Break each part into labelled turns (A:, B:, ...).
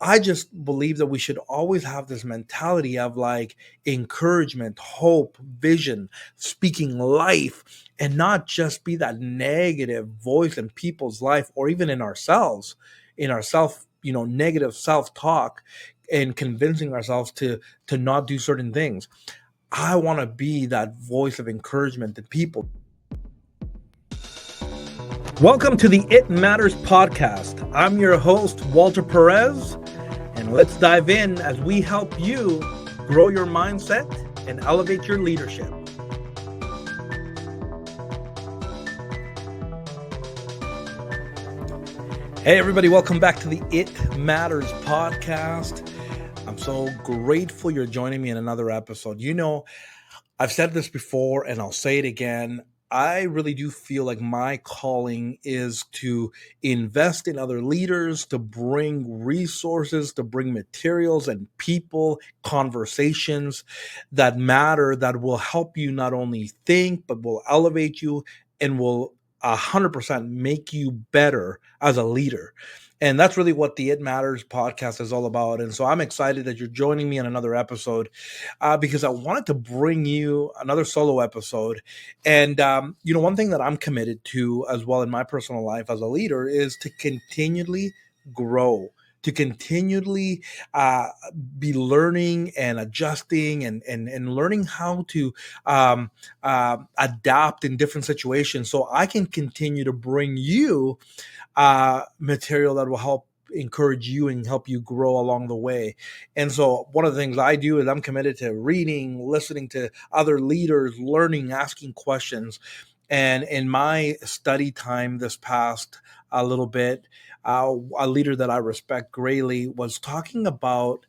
A: I just believe that we should always have this mentality of like encouragement, hope, vision, speaking life, and not just be that negative voice in people's life or even in ourselves, in our self, negative self-talk and convincing ourselves to not do certain things. I want to be that voice of encouragement to people. Welcome to the It Matters podcast. I'm your host, Walter Perez, and let's dive in as we help you grow your mindset and elevate your leadership. Hey, everybody, welcome back to the It Matters podcast. I'm so grateful you're joining me in another episode. I've said this before and I'll say it again. I really do feel like my calling is to invest in other leaders, to bring resources, to bring materials and people, conversations that matter, that will help you not only think, but will elevate you and will 100% make you better as a leader. And that's really what the It Matters podcast is all about. And so I'm excited that you're joining me on another episode because I wanted to bring you another solo episode. And, one thing that I'm committed to as well in my personal life as a leader is to continually grow, to continually be learning and adjusting and learning how to adapt in different situations so I can continue to bring you material that will help encourage you and help you grow along the way. And so one of the things I do is I'm committed to reading, listening to other leaders, learning, asking questions. And in my study time this past a little bit, a leader that I respect greatly was talking about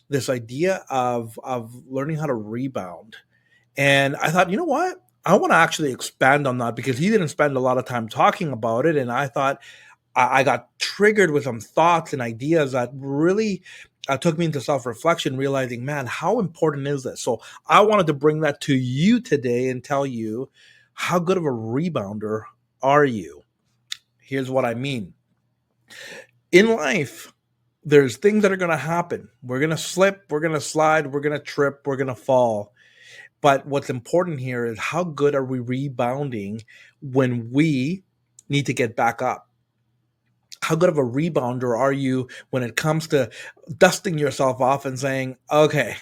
A: this idea of learning how to rebound. And I thought, you know what? I want to actually expand on that because he didn't spend a lot of time talking about it. And I thought I got triggered with some thoughts and ideas that really took me into self reflection, realizing, man, how important is this? So I wanted to bring that to you today and tell you, how good of a rebounder are you? Here's what I mean. In life, there's things that are going to happen. We're going to slip, we're going to slide, we're going to trip, we're going to fall. But what's important here is how good are we rebounding when we need to get back up? How good of a rebounder are you when it comes to dusting yourself off and saying, okay,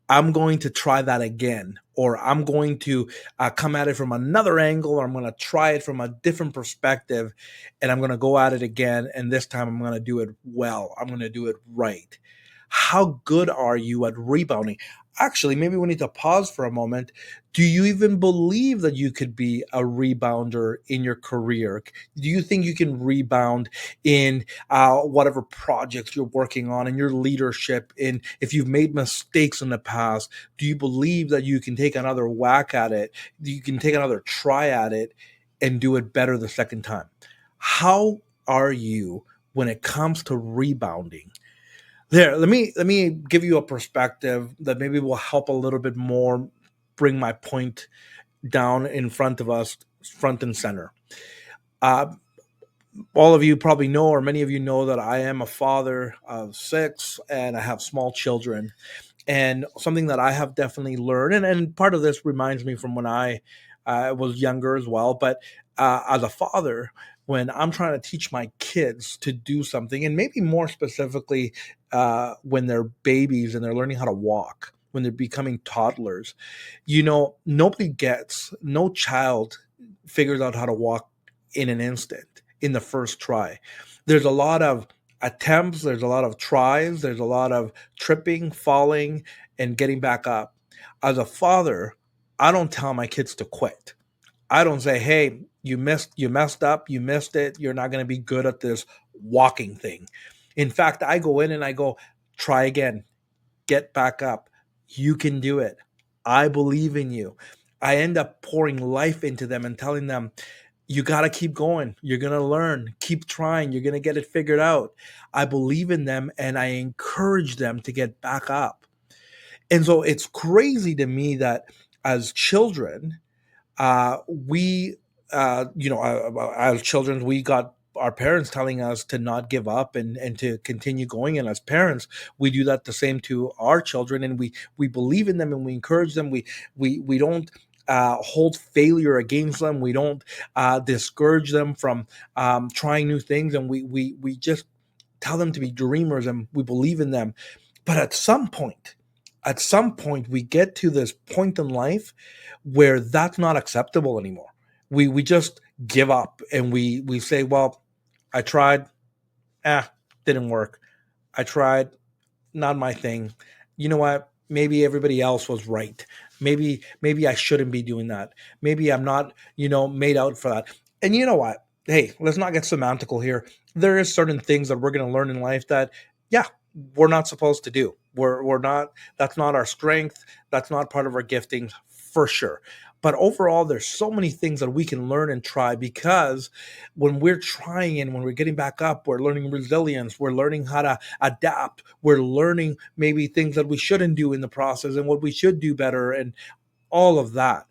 A: I'm going to try that again, or I'm going to come at it from another angle, or I'm going to try it from a different perspective, and I'm going to go at it again, and this time I'm going to do it well. I'm going to do it right. How good are you at rebounding? Actually, maybe we need to pause for a moment. Do you even believe that you could be a rebounder in your career? Do you think you can rebound in whatever projects you're working on, in your leadership, in if you've made mistakes in the past? Do you believe that you can take another whack at it? You can take another try at it and do it better the second time? How are you when it comes to rebounding? There, let me give you a perspective that maybe will help a little bit more bring my point down in front of us, front and center. Uh, all of you probably know, or many of you know, that I am a father of 6 and I have small children. And something that I have definitely learned, and part of this reminds me from when I was younger as well, but as a father, when I'm trying to teach my kids to do something, and maybe more specifically when they're babies and they're learning how to walk, when they're becoming toddlers, no child figures out how to walk in an instant, in the first try. There's a lot of attempts, there's a lot of tries, there's a lot of tripping, falling, and getting back up. As a father, I don't tell my kids to quit. I don't say, hey, you messed up, you missed it, you're not going to be good at this walking thing. In fact, I go in and I go, try again, get back up. You can do it. I believe in you. I end up pouring life into them and telling them, you got to keep going. You're going to learn. Keep trying. You're going to get it figured out. I believe in them and I encourage them to get back up. And so it's crazy to me that as children, as children, we got our parents telling us to not give up and to continue going. And as parents, we do that the same to our children, and we believe in them and we encourage them. We don't hold failure against them. We don't discourage them from trying new things, and we just tell them to be dreamers and we believe in them. But at some point, we get to this point in life where that's not acceptable anymore. We just give up and we say, well, I tried, didn't work. I tried, not my thing. You know what? Maybe everybody else was right. Maybe I shouldn't be doing that. Maybe I'm not, made out for that. And you know what? Hey, let's not get semantical here. There is certain things that we're going to learn in life that, yeah, we're not supposed to do. We're not. That's not our strength. That's not part of our gifting for sure. But overall, there's so many things that we can learn and try, because when we're trying and when we're getting back up, we're learning resilience. We're learning how to adapt. We're learning maybe things that we shouldn't do in the process and what we should do better and all of that.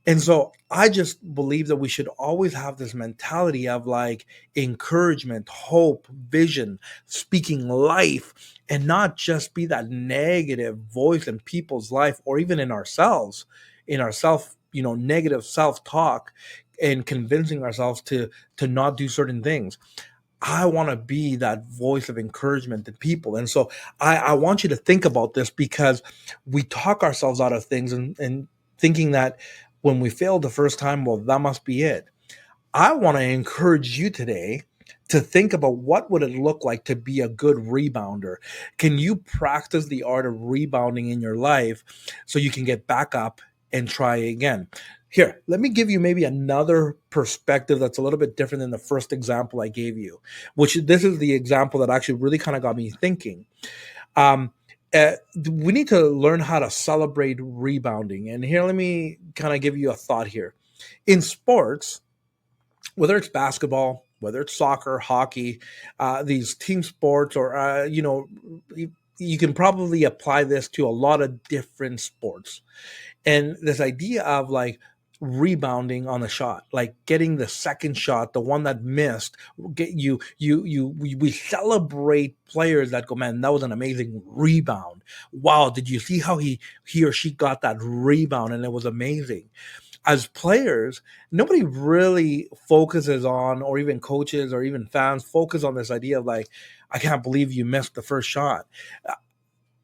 A: And so I just believe that we should always have this mentality of like encouragement, hope, vision, speaking life, and not just be that negative voice in people's life or even in ourselves, in our self, negative self-talk, and convincing ourselves to not do certain things. I want to be that voice of encouragement to people. And so I want you to think about this, because we talk ourselves out of things and thinking that when we failed the first time, well, that must be it. I want to encourage you today to think about what would it look like to be a good rebounder. Can you practice the art of rebounding in your life so you can get back up and try again? Here, let me give you maybe another perspective that's a little bit different than the first example I gave you, which this is the example that actually really kind of got me thinking. Um, we need to learn how to celebrate rebounding. And here, let me kind of give you a thought here. In sports, whether it's basketball, whether it's soccer, hockey, these team sports, or, you can probably apply this to a lot of different sports. And this idea of like rebounding on the shot, like getting the second shot, the one that missed, get we celebrate players that go, man, that was an amazing rebound. Wow, did you see how he or she got that rebound? And it was amazing. As players, nobody really focuses on, or even coaches or even fans focus on this idea of like, I can't believe you missed the first shot.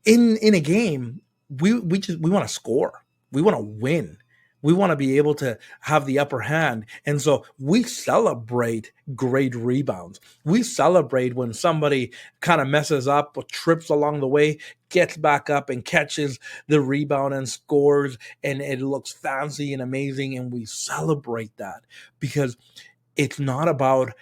A: In a game, we want to score. We want to win. We want to be able to have the upper hand. And so we celebrate great rebounds. We celebrate when somebody kind of messes up or trips along the way, gets back up and catches the rebound and scores, and it looks fancy and amazing. And we celebrate that, because it's not about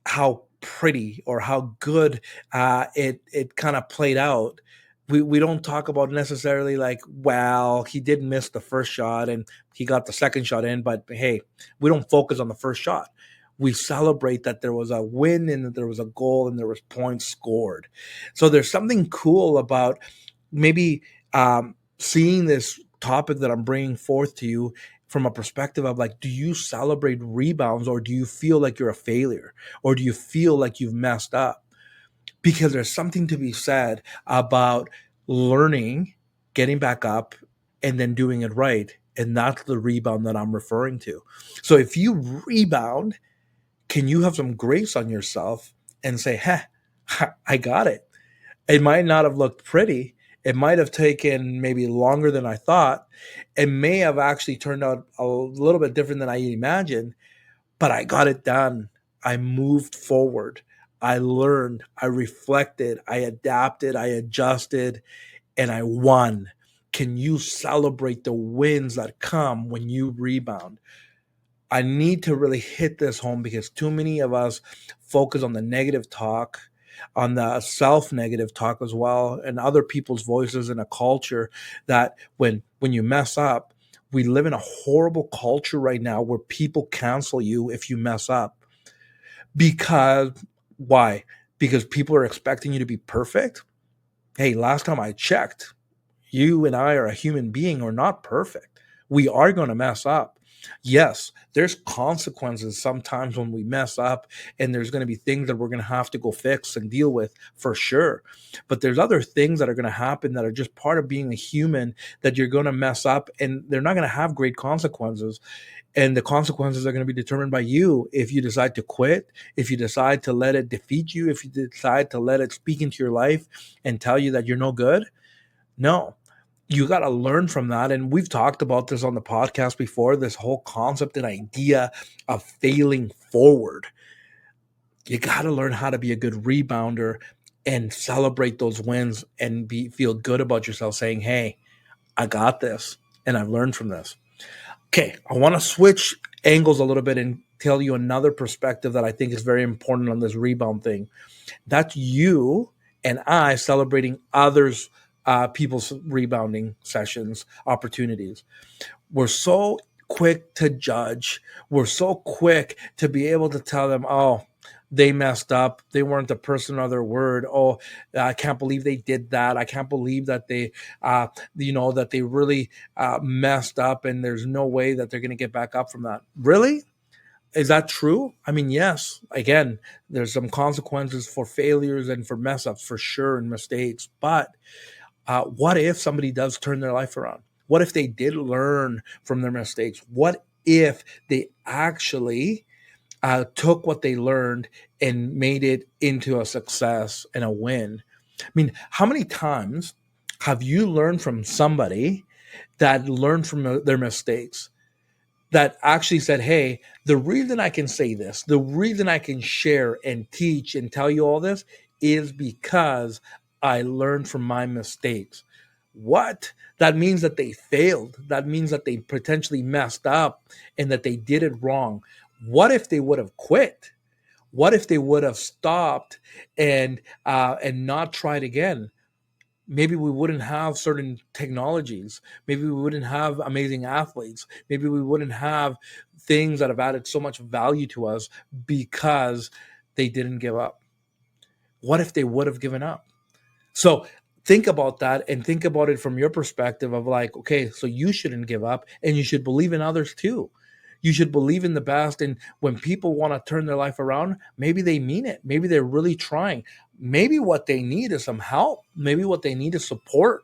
A: how pretty or how good it kind of played out. We don't talk about necessarily like, well, he did miss the first shot and he got the second shot in, but hey, we don't focus on the first shot. We celebrate that there was a win and that there was a goal and there was points scored. So there's something cool about maybe seeing this topic that I'm bringing forth to you from a perspective of like, do you celebrate rebounds, or do you feel like you're a failure, or do you feel like you've messed up? Because there's something to be said about learning, getting back up, and then doing it right. And that's the rebound that I'm referring to. So if you rebound, can you have some grace on yourself and say, hey, I got it. It might not have looked pretty. It might have taken maybe longer than I thought. It may have actually turned out a little bit different than I imagined, but I got it done. I moved forward. I learned, I reflected, I adapted, I adjusted, and I won. Can you celebrate the wins that come when you rebound? I need to really hit this home, because too many of us focus on the negative talk, on the self-negative talk as well, and other people's voices in a culture that when you mess up, we live in a horrible culture right now where people cancel you if you mess up. Because why? Because people are expecting you to be perfect. Hey, last time I checked, you and I are a human being, or not perfect. We are going to mess up. Yes, there's consequences sometimes when we mess up, and there's going to be things that we're going to have to go fix and deal with for sure. But there's other things that are going to happen that are just part of being a human, that you're going to mess up, and they're not going to have great consequences. And the consequences are going to be determined by you. If you decide to quit, if you decide to let it defeat you, if you decide to let it speak into your life and tell you that you're no good, no, you got to learn from that. And we've talked about this on the podcast before, this whole concept and idea of failing forward. You got to learn how to be a good rebounder and celebrate those wins and feel good about yourself, saying, hey, I got this and I've learned from this. Okay, I want to switch angles a little bit and tell you another perspective that I think is very important on this rebound thing. That's you and I celebrating others, people's rebounding sessions, opportunities. We're so quick to judge. We're so quick to be able to tell them, oh, they messed up. They weren't the person of their word. Oh, I can't believe they did that. I can't believe that that they really messed up, and there's no way that they're going to get back up from that. Really? Is that true? I mean, yes. Again, there's some consequences for failures and for mess ups for sure, and mistakes. But what if somebody does turn their life around? What if they did learn from their mistakes? What if they actually took what they learned and made it into a success and a win? I mean, how many times have you learned from somebody that learned from their mistakes, that actually said, hey, the reason I can say this, the reason I can share and teach and tell you all this is because I learned from my mistakes? What? That means that they failed. That means that they potentially messed up and that they did it wrong. What if they would have quit? What if they would have stopped and not tried again? Maybe we wouldn't have certain technologies. Maybe we wouldn't have amazing athletes. Maybe we wouldn't have things that have added so much value to us because they didn't give up. What if they would have given up? So think about that, and think about it from your perspective of like, okay, so you shouldn't give up, and you should believe in others too. You should believe in the best. And when people want to turn their life around, maybe they mean it. Maybe they're really trying. Maybe what they need is some help. Maybe what they need is support.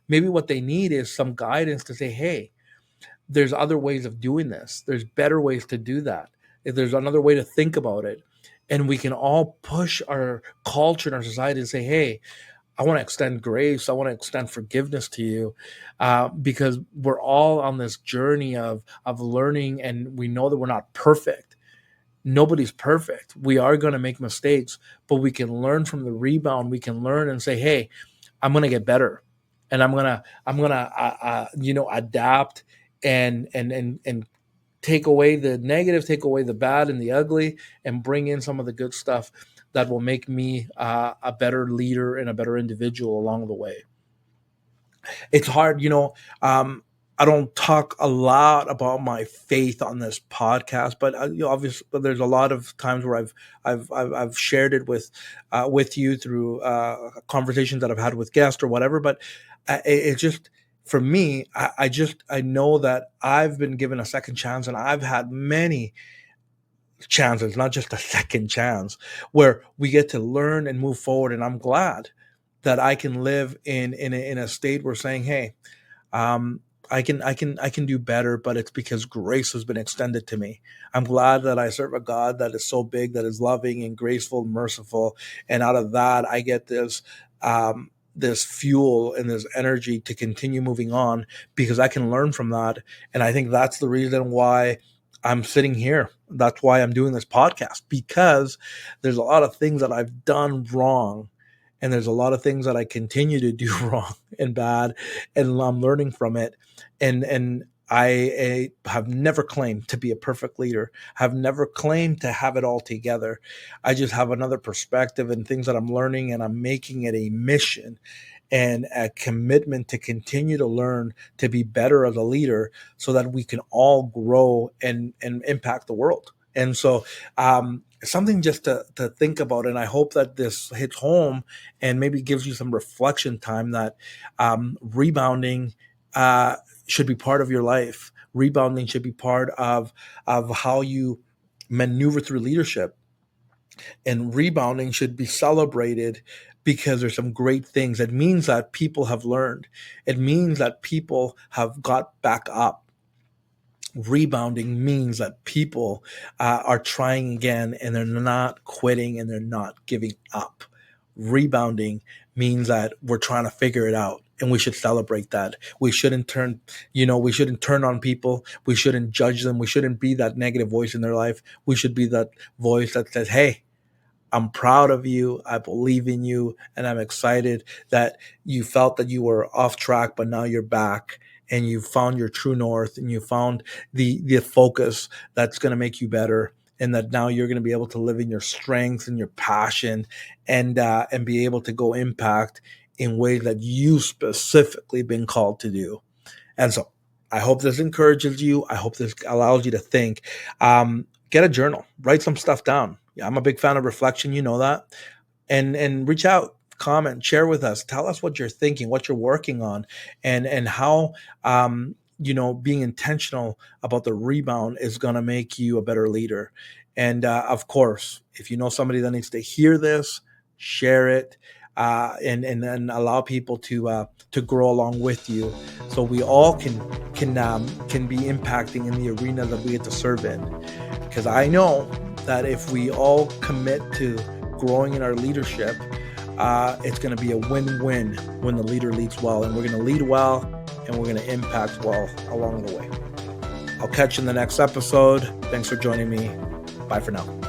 A: Maybe what they need is some guidance to say, hey, there's other ways of doing this. There's better ways to do that. If there's another way to think about it. And we can all push our culture and our society to say, hey, I want to extend grace. I want to extend forgiveness to you, because we're all on this journey of learning, and we know that we're not perfect. Nobody's perfect. We are going to make mistakes, but we can learn from the rebound. We can learn and say, "Hey, I'm going to get better, and I'm gonna adapt and take away the negative, take away the bad and the ugly, and bring in some of the good stuff that will make me a better leader and a better individual along the way." It's hard, I don't talk a lot about my faith on this podcast, but obviously, but there's a lot of times where I've shared it with you through conversations that I've had with guests or whatever. But it just, for me, I know that I've been given a second chance, and I've had many chances, not just a second chance, where we get to learn and move forward. And I'm glad that I can live in a state where saying, hey, I can do better, but it's because grace has been extended to me. I'm glad that I serve a God that is so big, that is loving and graceful, and merciful, and out of that I get this fuel and this energy to continue moving on, because I can learn from that. And I think that's the reason why I'm sitting here. That's why I'm doing this podcast, because there's a lot of things that I've done wrong, and there's a lot of things that I continue to do wrong and bad, and I'm learning from it. And I have never claimed to be a perfect leader. Have never claimed to have it all together. I just have another perspective and things that I'm learning, and I'm making it a mission and a commitment to continue to learn, to be better as a leader, so that we can all grow and impact the world. And so, something just to think about. And I hope that this hits home and maybe gives you some reflection time, that rebounding should be part of your life. Rebounding should be part of how you maneuver through leadership. And rebounding should be celebrated because there's some great things. It means that people have learned. It means that people have got back up. Rebounding means that people are trying again, and they're not quitting, and they're not giving up. Rebounding means that we're trying to figure it out, and we should celebrate that. We shouldn't turn on people. We shouldn't judge them. We shouldn't be that negative voice in their life. We should be that voice that says, hey, I'm proud of you. I believe in you. And I'm excited that you felt that you were off track, but now you're back and you found your true north, and you found the focus that's going to make you better. And that now you're going to be able to live in your strength and your passion, and be able to go impact in ways that you specifically been called to do. And so I hope this encourages you. I hope this allows you to think. Get a journal, write some stuff down. Yeah, I'm a big fan of reflection. You know that. And reach out, comment, share with us. Tell us what you're thinking, what you're working on, and how being intentional about the rebound is going to make you a better leader. And of course, if you know somebody that needs to hear this, share it. And allow people to grow along with you, so we all can be impacting in the arena that we get to serve in. Because I know that if we all commit to growing in our leadership, it's going to be a win-win when the leader leads well, and we're going to lead well, and we're going to impact well along the way. I'll catch you in the next episode. Thanks for joining me. Bye for now.